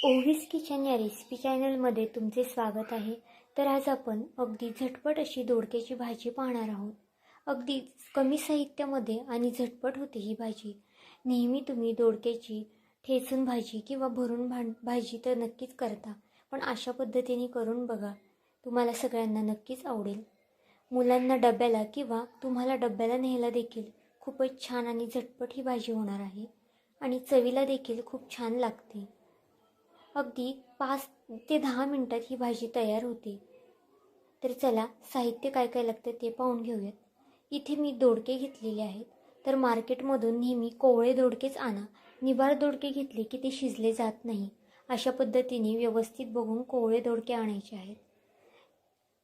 ओव्हीज kitchen या recipe चॅनलमध्ये तुमचे स्वागत आहे. तर आज आपण अगदी झटपट अशी दोडक्याची भाजी पाहणार आहोत. अगदी कमी साहित्यामध्ये आणि झटपट होते ही भाजी. नेहमी तुम्ही दोडक्याची ठेचून भाजी किंवा भरून भाजी तर नक्कीच करता, पण अशा पद्धतीने करून बघा, तुम्हाला सगळ्यांना नक्कीच आवडेल. मुलांना डब्याला किंवा तुम्हाला डब्याला न्यायला देखील खूपच छान आणि झटपट ही भाजी होणार आहे आणि चवीला देखील खूप छान लागते. अगदी 5 ते 10 मिनिटात ही भाजी तयार होते. तर चला साहित्य काय काय लागतं ते पाहून घेऊयात. इथे मी दोडके घेतलेले आहेत. तर मार्केटमधून नेहमी कोवळे दोडकेच आणा. निबार दोडके घेतले की ते शिजले जात नाही. अशा पद्धतीने व्यवस्थित बघून कोवळे दोडके आणायचे आहेत.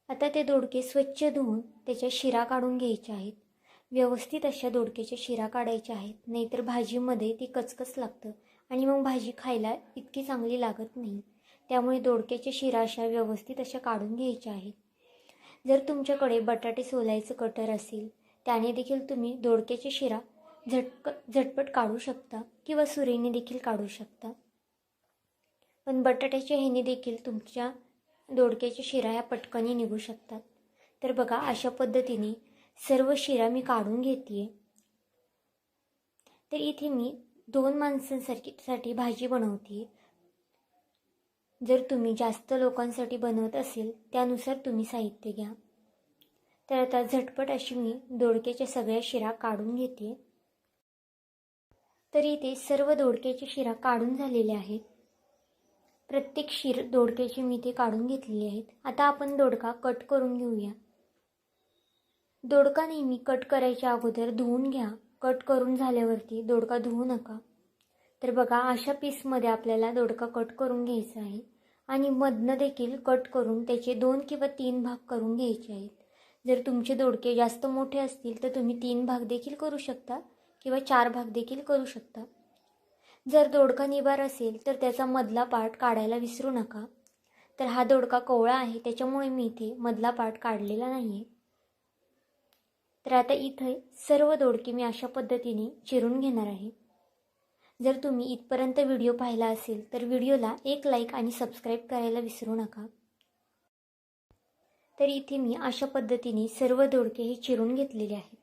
आता ते दोडके स्वच्छ धुवून त्याच्या शिरा काढून घ्यायच्या आहेत. व्यवस्थित अशा दोडक्याच्या शिरा काढायच्या आहेत, नाहीतर भाजीमध्ये ती कचकच लागतं आणि मग भाजी खायला इतकी चांगली लागत नाही. त्यामुळे दोडक्याच्या शिरा अशा व्यवस्थित अशा काढून घ्यायच्या आहेत. जर तुमच्याकडे बटाटे सोलायचं कटर असेल त्याने देखील तुम्ही दोडक्याच्या शिरा झटपट काढू शकता किंवा सुरीने देखील काढू शकता. पण बटाट्याच्या ह्याने देखील तुमच्या दोडक्याच्या शिरा या पटकनी निघू शकतात. तर बघा अशा पद्धतीने सर्व शिरा मी काढून घेते. तर इथे मी 2 माणसांसाठी भाजी बनवते. जर तुम्ही जास्त लोकांसाठी बनवत असेल त्यानुसार तुम्ही साहित्य घ्या. तर आता झटपट अशी मी दोडक्याच्या सगळ्या शिरा काढून घेते. तर इथे सर्व दोडक्याच्या शिरा काढून झालेल्या आहेत. प्रत्येक दोडक्याची मी ते काढून घेतलेली आहेत. आता आपण दोडका कट करून घेऊया. दोडका नेहमी कट करायच्या अगोदर धुवून घ्या. कट करून झाल्यावरती दोडका धुवू नका. तर बघा अशा पीसमध्ये आपल्याला दोडका कट करून घ्यायचा आहे आणि मधनं देखील कट करून त्याचे 2 किंवा 3 भाग करून घ्यायचे आहेत. जर तुमचे दोडके जास्त मोठे असतील तर तुम्ही 3 भाग देखील करू शकता किंवा 4 भाग देखील करू शकता. जर दोडका निबार असेल तर त्याचा मधला पार्ट काढायला विसरू नका. तर हा दोडका कोवळा आहे त्याच्यामुळे मी इथे मधला पार्ट काढलेला नाही आहे. तर आता इथे सर्व दोडके मी अशा पद्धतीने चिरून घेणार आहे. जर तुम्ही इथपर्यंत व्हिडिओ पाहिला असेल तर व्हिडिओला एक लाईक आणि सबस्क्राईब करायला विसरू नका. तर इथे मी अशा पद्धतीने सर्व दोडके हे चिरून घेतलेले आहेत.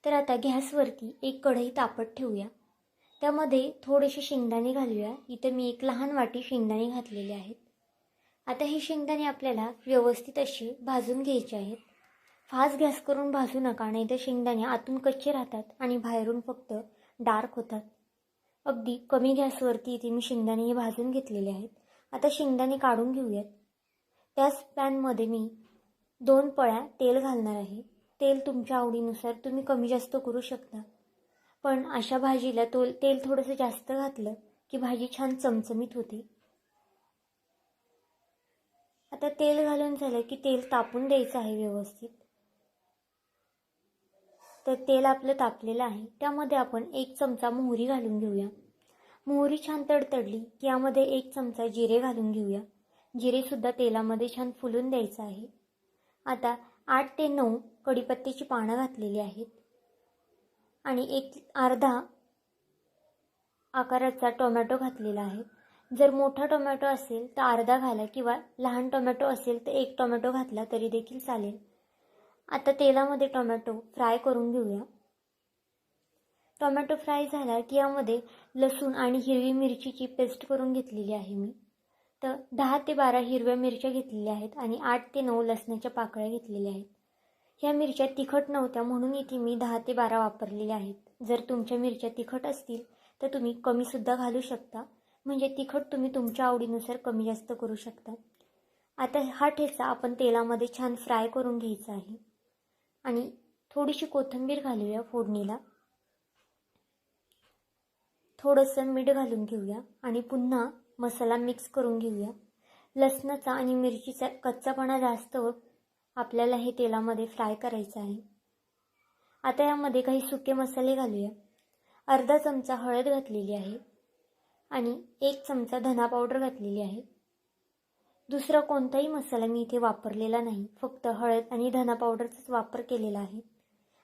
तर आता गॅसवरती एक कढई तापत ठेवूया. त्यामध्ये थोडेसे शेंगदाणे घालूया. इथे मी एक लहान वाटी शेंगदाणे घातलेले आहेत. आता हे शेंगदाणे आपल्याला व्यवस्थित असे भाजून घ्यायचे आहेत. फास्ट गॅस करून भाजू नका, नाही तर शेंगदाणे आतून कच्चे राहतात आणि बाहेरून फक्त डार्क होतात. अगदी कमी गॅसवरती इथे मी शेंगदाणे हे भाजून घेतलेले आहेत. आता शेंगदाणे काढून घेऊयात. त्याच पॅनमध्ये मी 2 पळ्या तेल घालणार आहे. तेल तुमच्या आवडीनुसार तुम्ही कमी जास्त करू शकता, पण अशा भाजीला तेल थोडंसं जास्त घातलं की भाजी छान चमचमीत होते. आता तेल घालून झालं की तेल तापून द्यायचं आहे व्यवस्थित. तर तेल आपलं तापलेलं आहे. त्यामध्ये आपण 1 चमचा मोहरी घालून घेऊया. मोहरी छान तडतडली की यामध्ये 1 चमचा जिरे घालून घेऊया. जिरेसुद्धा तेलामध्ये छान फुलून द्यायचं आहे. आता 8 ते 9 कढीपत्त्याची पानं घातलेली आहेत आणि एक अर्धा आकाराचा टोमॅटो घातलेला आहे. जर मोठा टोमॅटो असेल तर अर्धा घाला किंवा लहान टोमॅटो असेल तर 1 टोमॅटो घातला तरी देखील चालेल. आता तेलामध्ये टोमॅटो फ्राय करून घेऊया. टोमॅटो फ्राय झाला की यामध्ये लसूण आणि हिरवी मिरचीची पेस्ट करून घेतलेली आहे मी. तर 10 ते 12 हिरव्या मिरच्या घेतलेल्या आहेत आणि 8 ते 9 लसणाच्या पाकळ्या घेतलेल्या आहेत. ह्या मिरच्या तिखट नव्हत्या म्हणून इथे मी 10 ते 12 वापरलेल्या आहेत. जर तुमच्या मिरच्या तिखट असतील तर तुम्ही कमीसुद्धा घालू शकता, म्हणजे तिखट तुम्ही तुमच्या आवडीनुसार कमी जास्त करू शकता. आता हा ठेचा आपण तेलामध्ये छान फ्राय करून घ्यायचा आहे आणि थोडीशी कोथिंबीर घालूया फोडणीला. थोडंसं मीठ घालून घेऊया आणि पुन्हा मसाला मिक्स करून घेऊया. लसणाचा आणि मिरचीचा कच्चापणा जास्त आपल्याला हे तेलामध्ये फ्राय करायचं आहे. आता यामध्ये काही सुके मसाले घालूया. अर्धा चमचा हळद घातलेली आहे आणि 1 चमचा धना पावडर घातलेली आहे. दुसरा कोणताही मसाला मी इथे वापरलेला नाही, फक्त हळद आणि धना पावडरचाच वापर केलेला आहे.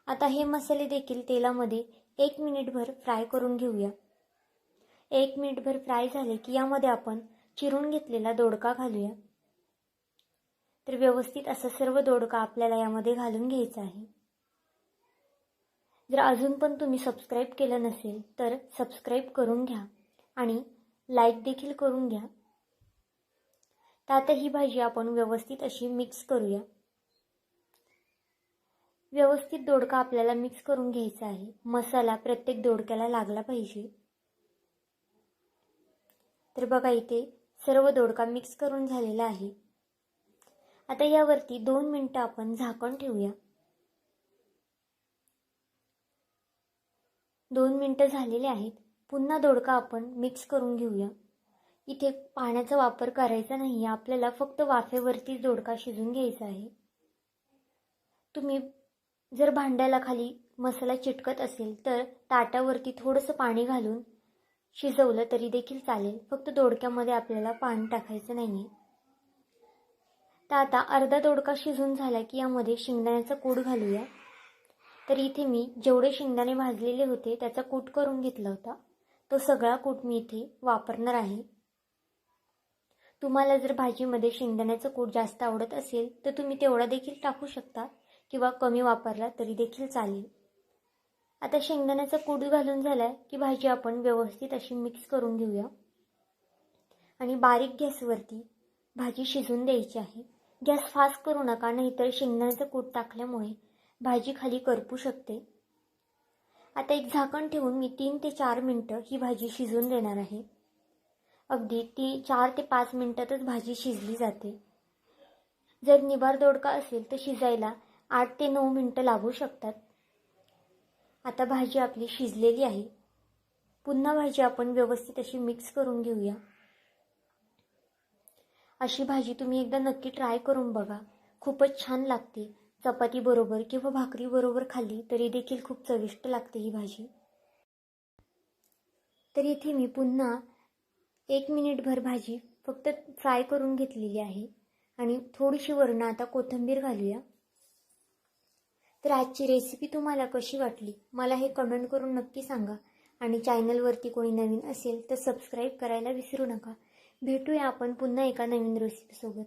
आता हे मसाले देखील तेलामध्ये 1 मिनिटभर फ्राय करून घेऊया. 1 मिनिटभर फ्राय झाले की यामध्ये आपण चिरून घेतलेला दोडका घालूया. तर व्यवस्थित असं सर्व दोडका आपल्याला यामध्ये घालून घ्यायचा आहे. जर अजून पण तुम्ही सबस्क्राईब केलं नसेल तर सबस्क्राईब करून घ्या आणि लाईक देखील करून घ्या. तर आता ही भाजी आपण व्यवस्थित अशी मिक्स करूया. व्यवस्थित दोडका आपल्याला मिक्स करून घ्यायचा आहे. मसाला प्रत्येक दोडक्याला लागला पाहिजे. तर बघा इथे सर्व दोडका मिक्स करून झालेला आहे. आता यावरती 2 मिनिटं आपण झाकण ठेवूया. 2 मिनिटं झालेले आहेत. पुन्हा दोडका आपण मिक्स करून घेऊया. इथे पाण्याचा वापर करायचा नाही, आपल्याला फक्त वाफेवरती दोडका शिजून घ्यायचा आहे. तुम्ही जर भांड्याला खाली मसाला चिटकत असेल तर ताटावरती थोडंसं पाणी घालून शिजवलं तरी देखील चालेल. फक्त दोडक्यामध्ये आपल्याला पाणी टाकायचं नाही. तर आता अर्धा दोडका शिजून झाला की यामध्ये शेंगदाण्याचा कूट घालूया. तर इथे मी जेवढे शेंगदाणे भाजलेले होते त्याचा कूट करून घेतला होता. तो सगळा कूट मी इथे वापरणार आहे. तुम्हाला जर भाजीमध्ये शेंगदाण्याचं कूट जास्त आवडत असेल तर तुम्ही तेवढा देखील टाकू शकता किंवा कमी वापरला तरी देखील चालेल. आता शेंगदाण्याचा कूट घालून झाला की भाजी आपण व्यवस्थित अशी मिक्स करून घेऊया आणि बारीक गॅसवरती भाजी शिजून द्यायची आहे. गॅस फास्ट करू नका, नाहीतर शेंगदाण्याचं कूट टाकल्यामुळे भाजी खाली करपू शकते. आता एक झाकण ठेवून मी 3 ते 4 मिनिटं ही भाजी शिजून देणार आहे. अगदी 4 ते 5 मिनिटातच भाजी शिजली जाते. जर निबार दोडका असेल तर शिजायला 8 ते 9 मिनिटं लागू शकतात. आता भाजी आपली शिजलेली आहे. पुन्हा भाजी आपण व्यवस्थित अशी मिक्स करून घेऊया. अशी भाजी तुम्ही एकदा नक्की ट्राय करून बघा. खूपच छान लागते. चपाती बरोबर किंवा भाकरी बरोबर खाल्ली तरी देखील खूप चविष्ट लागते ही भाजी. तर इथे मी पुन्हा 1 मिनिटभर भाजी फक्त फ्राय करून घेतलेली आहे आणि थोडीशी वरून आता कोथिंबीर घालूया. तर आजची रेसिपी तुम्हाला कशी वाटली मला हे कमेंट करून नक्की सांगा आणि चॅनलवरती कोणी नवीन असेल तर सबस्क्राईब करायला विसरू नका. भेटूया आपण पुन्हा एका नवीन रेसिपीसोबत.